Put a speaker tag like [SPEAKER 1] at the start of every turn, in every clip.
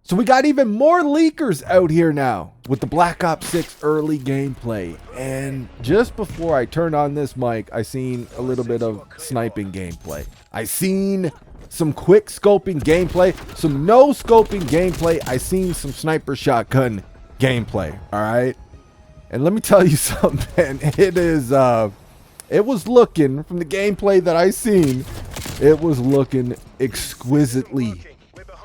[SPEAKER 1] So we got even more leakers out here now with the Black Ops 6 early gameplay. And just before I turned on this mic, I seen a little bit of sniping gameplay. I seen some quick scoping gameplay, some no scoping gameplay. I seen some sniper shotgun gameplay, all right? And let me tell you something, it was looking, from the gameplay that I seen, it was looking exquisitely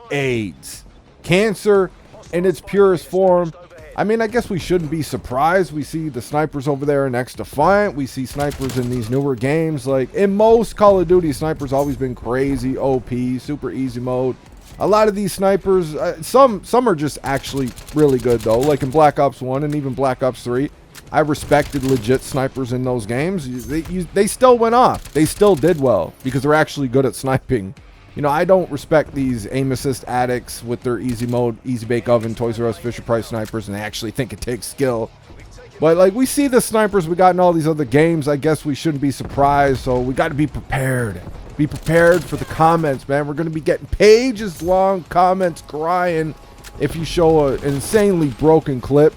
[SPEAKER 1] AIDS. Cancer in its purest form. I mean, I guess we shouldn't be surprised. We see the snipers over there in X Defiant. We see snipers in these newer games. Like, in most Call of Duty, snipers always been crazy, OP, super easy mode. A lot of these snipers, some are just actually really good, though. Like in Black Ops 1 and even Black Ops 3. I respected legit snipers in those games. They still went off. They still did well because they're actually good at sniping. You know, I don't respect these aim assist addicts with their easy mode, easy bake oven, Toys R Us, Fisher Price snipers, and they actually think it takes skill. But like, we see the snipers we got in all these other games. I guess we shouldn't be surprised. So we got to be prepared. Be prepared for the comments, man. We're going to be getting pages long comments crying if you show an insanely broken clip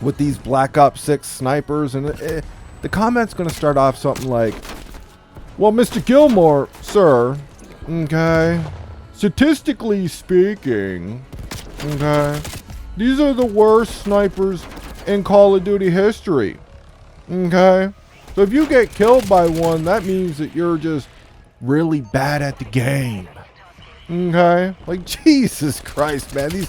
[SPEAKER 1] with these Black Ops 6 snipers. And the comments going to start off something like, well, Mr. Gilmore, sir, okay, statistically speaking, okay, these are the worst snipers in Call of Duty history, okay? So if you get killed by one, that means that you're just really bad at the game, okay? Like, Jesus Christ, man, these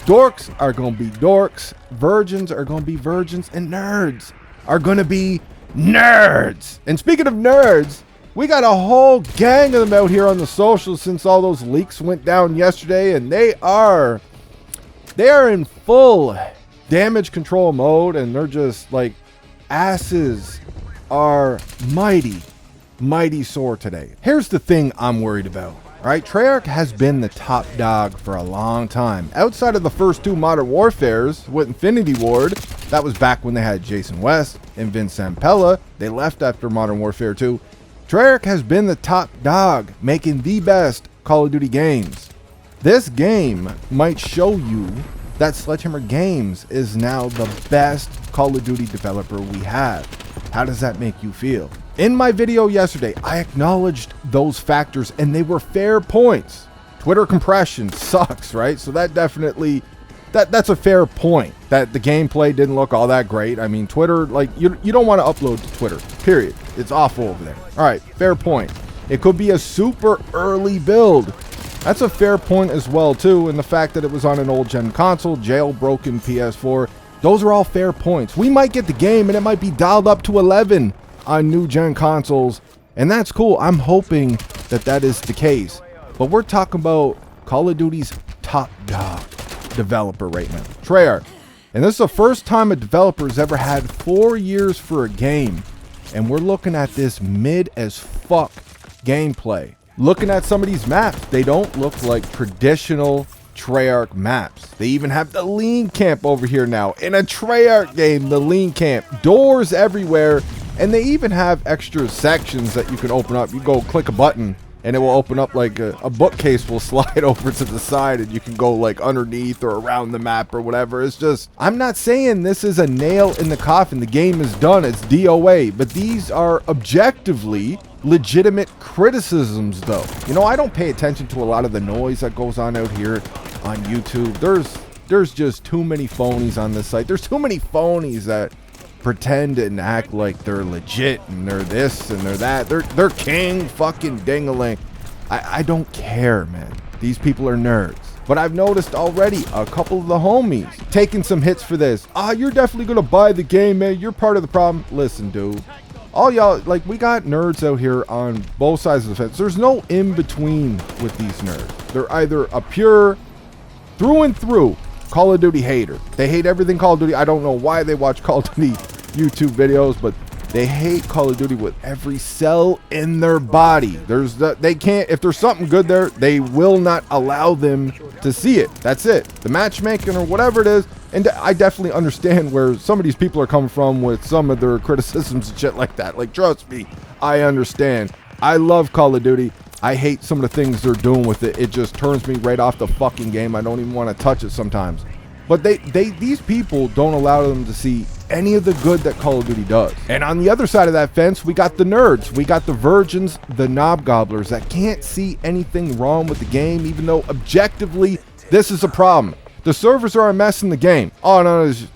[SPEAKER 1] dorks are gonna be dorks, virgins are gonna be virgins, and nerds are gonna be nerds. And speaking of nerds, we got a whole gang of them out here on the socials since all those leaks went down yesterday, and they are in full damage control mode, and they're just like, asses are mighty sore today. Here's the thing I'm worried about. All right, Treyarch has been the top dog for a long time. Outside of the first two Modern Warfares with Infinity Ward, that was back when they had Jason West and Vince Zampella. They left after Modern Warfare 2. Treyarch has been the top dog, making the best Call of Duty games. This game might show you that Sledgehammer Games is now the best Call of Duty developer we have. How does that make you feel? In my video yesterday, I acknowledged those factors, and they were fair points. Twitter compression sucks, right? So that definitely, that's a fair point, that the gameplay didn't look all that great. I mean, Twitter, like, you don't want to upload to Twitter, period. It's awful over there. All right, fair point. It could be a super early build. That's a fair point as well, too. And the fact that it was on an old gen console, jailbroken PS4, those are all fair points. We might get the game and it might be dialed up to 11 on new gen consoles, and that's cool. I'm hoping that is the case. But we're talking about Call of Duty's top dog developer right now, Treyarch. And this is the first time a developer's ever had 4 years for a game. And we're looking at this mid as fuck gameplay. Looking at some of these maps, they don't look like traditional Treyarch maps. They even have the lean camp over here now. In a Treyarch game, the lean camp. Doors everywhere. And they even have extra sections that you can open up. You go click a button and it will open up, like a bookcase will slide over to the side and you can go like underneath or around the map or whatever. It's just, I'm not saying this is a nail in the coffin. The game is done. It's DOA. But these are objectively legitimate criticisms, though. You know, I don't pay attention to a lot of the noise that goes on out here on YouTube. There's just too many phonies on this site. There's too many phonies that pretend and act like they're legit and they're this and they're that. They're king fucking ding-a-ling. I don't care, man. These people are nerds. But I've noticed already a couple of the homies taking some hits for this. You're definitely gonna buy the game, man. You're part of the problem. Listen, dude. All y'all, like, we got nerds out here on both sides of the fence. There's no in-between with these nerds. They're either a pure, through and through, Call of Duty hater. They hate everything Call of Duty. I don't know why they watch Call of Duty YouTube videos, but they hate Call of Duty with every cell in their body. They can't, if there's something good there, they will not allow them to see it. That's it. The matchmaking or whatever it is. And I definitely understand where some of these people are coming from with some of their criticisms and shit like that. Like, trust me, I understand. I love Call of Duty. I hate some of the things they're doing with it. It just turns me right off the fucking game. I don't even want to touch it sometimes. But these people don't allow them to see any of the good that Call of Duty does. And on the other side of that fence, we got the nerds. We got the virgins, the knob gobblers that can't see anything wrong with the game, even though objectively this is a problem. The servers are a mess in the game. Oh, no, it's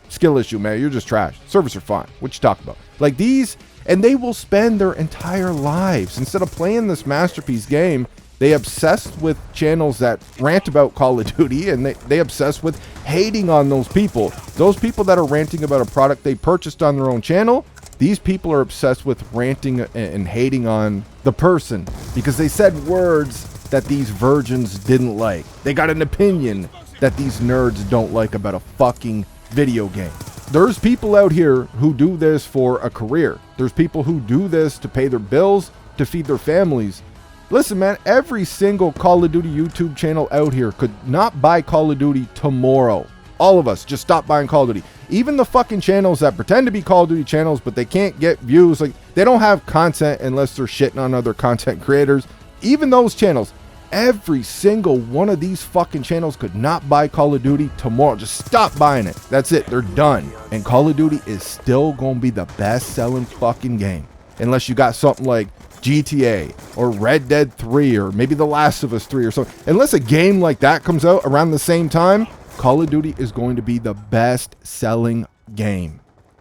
[SPEAKER 1] skill issue, man. You're just trash. Servers are fine. What you talking about? Like these, and they will spend their entire lives, instead of playing this masterpiece game, they obsessed with channels that rant about Call of Duty, and they obsessed with hating on those people. Those people that are ranting about a product they purchased on their own channel, these people are obsessed with ranting and hating on the person because they said words that these virgins didn't like. They got an opinion that these nerds don't like about a fucking video game. There's people out here who do this for a career. There's people who do this to pay their bills, to feed their families. Listen, man, every single Call of Duty YouTube channel out here could not buy Call of Duty tomorrow. All of us just stop buying Call of Duty. Even the fucking channels that pretend to be Call of Duty channels, but they can't get views. Like, they don't have content unless they're shitting on other content creators. Even those channels, every single one of these fucking channels could not buy Call of Duty tomorrow. Just stop buying it. That's it. They're done. And Call of Duty is still going to be the best selling fucking game. Unless you got something like GTA or Red Dead 3 or maybe The Last of Us 3 or something. Unless a game like that comes out around the same time, Call of Duty is going to be the best selling game.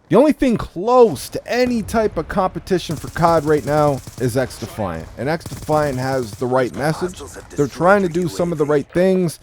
[SPEAKER 1] The only thing close to any type of competition for COD right now is XDefiant. And XDefiant has the right message. They're trying to do some of the right things,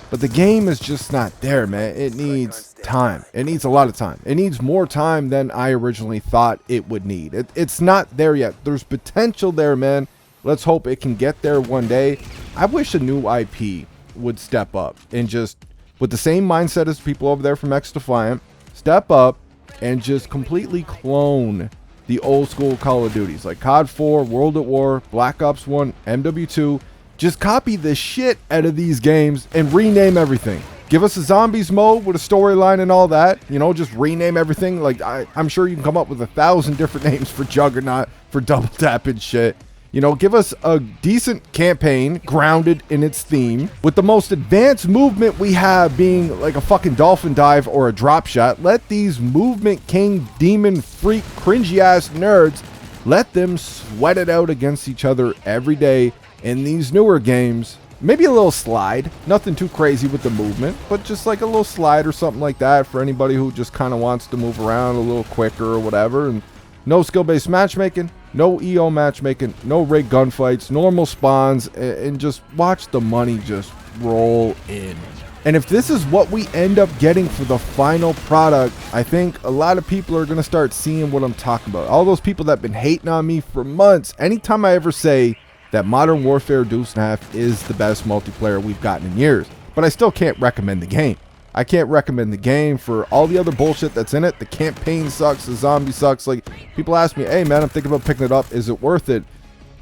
[SPEAKER 1] but the game is just not there, man. It needs time. It needs a lot of time. It needs more time than I originally thought it would need. It's not there yet. There's potential there, man. Let's hope it can get there one day. I wish a new IP would step up and just, with the same mindset as people over there from XDefiant, step up and just completely clone the old school Call of Duties like COD 4, World at War, Black Ops 1, MWIII. Just copy the shit out of these games and rename everything. Give us a zombies mode with a storyline and all that. You know, just rename everything. Like, I'm sure you can come up with 1,000 different names for Juggernaut, for Double Tap and shit. You know, give us a decent campaign grounded in its theme with the most advanced movement we have being like a fucking dolphin dive or a drop shot. Let these movement king, demon, freak, cringy ass nerds, let them sweat it out against each other every day in these newer games. Maybe a little slide, nothing too crazy with the movement, but just like a little slide or something like that for anybody who just kind of wants to move around a little quicker or whatever. And no skill-based matchmaking, no EO matchmaking, no rig gunfights, normal spawns, and just watch the money just roll in. And if this is what we end up getting for the final product, I think a lot of people are going to start seeing what I'm talking about. All those people that have been hating on me for months, anytime I ever say that Modern Warfare Deuce and a Half is the best multiplayer we've gotten in years, but I still can't recommend the game. I can't recommend the game for all the other bullshit that's in it. The campaign sucks, the zombie sucks. Like, people ask me, hey man, I'm thinking about picking it up, is it worth it?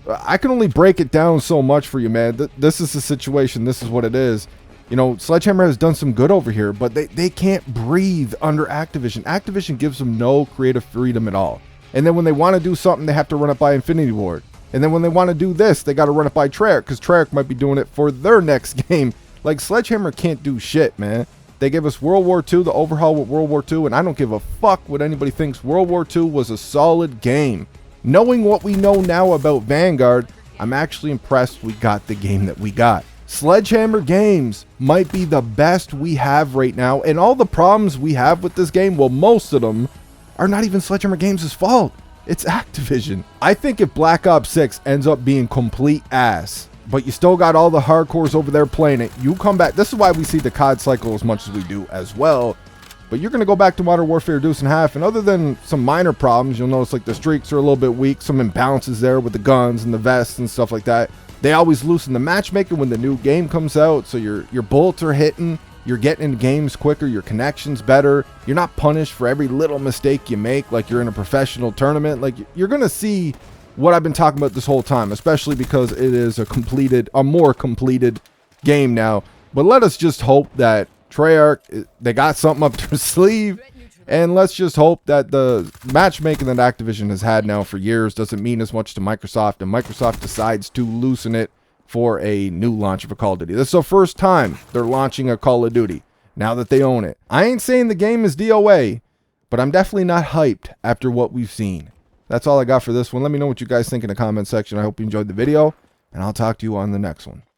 [SPEAKER 1] I can only break it down so much for you, man. This is the situation, this is what it is. You know, Sledgehammer has done some good over here, but they can't breathe under Activision. Activision gives them no creative freedom at all. And then when they want to do something, they have to run it by Infinity Ward. And then when they want to do this, they got to run it by Treyarch, because Treyarch might be doing it for their next game. Like, Sledgehammer can't do shit, man. They gave us World War II, the overhaul with World War II, and I don't give a fuck what anybody thinks. World War II was a solid game. Knowing what we know now about Vanguard, I'm actually impressed we got the game that we got. Sledgehammer Games might be the best we have right now, and all the problems we have with this game, well, most of them are not even Sledgehammer Games' fault. It's Activision. I think if Black Ops 6 ends up being complete ass, but you still got all the hardcores over there playing it, you come back. This is why we see the COD cycle as much as we do as well. But you're going to go back to Modern Warfare Deuce and a Half, and other than some minor problems, you'll notice like the streaks are a little bit weak, some imbalances there with the guns and the vests and stuff like that. They always loosen the matchmaking when the new game comes out, so your bullets are hitting, you're getting into games quicker, your connection's better, you're not punished for every little mistake you make like you're in a professional tournament. Like, you're going to see what I've been talking about this whole time, especially because it is a more completed game now. But let us just hope that Treyarch, they got something up their sleeve, And let's just hope that the matchmaking that Activision has had now for years doesn't mean as much to Microsoft, and Microsoft decides to loosen it for a new launch of a Call of Duty. This is the first time they're launching a Call of Duty now that they own it. I ain't saying the game is DOA, but I'm definitely not hyped after what we've seen. That's all I got for this one. Let me know what you guys think in the comment section. I hope you enjoyed the video, and I'll talk to you on the next one.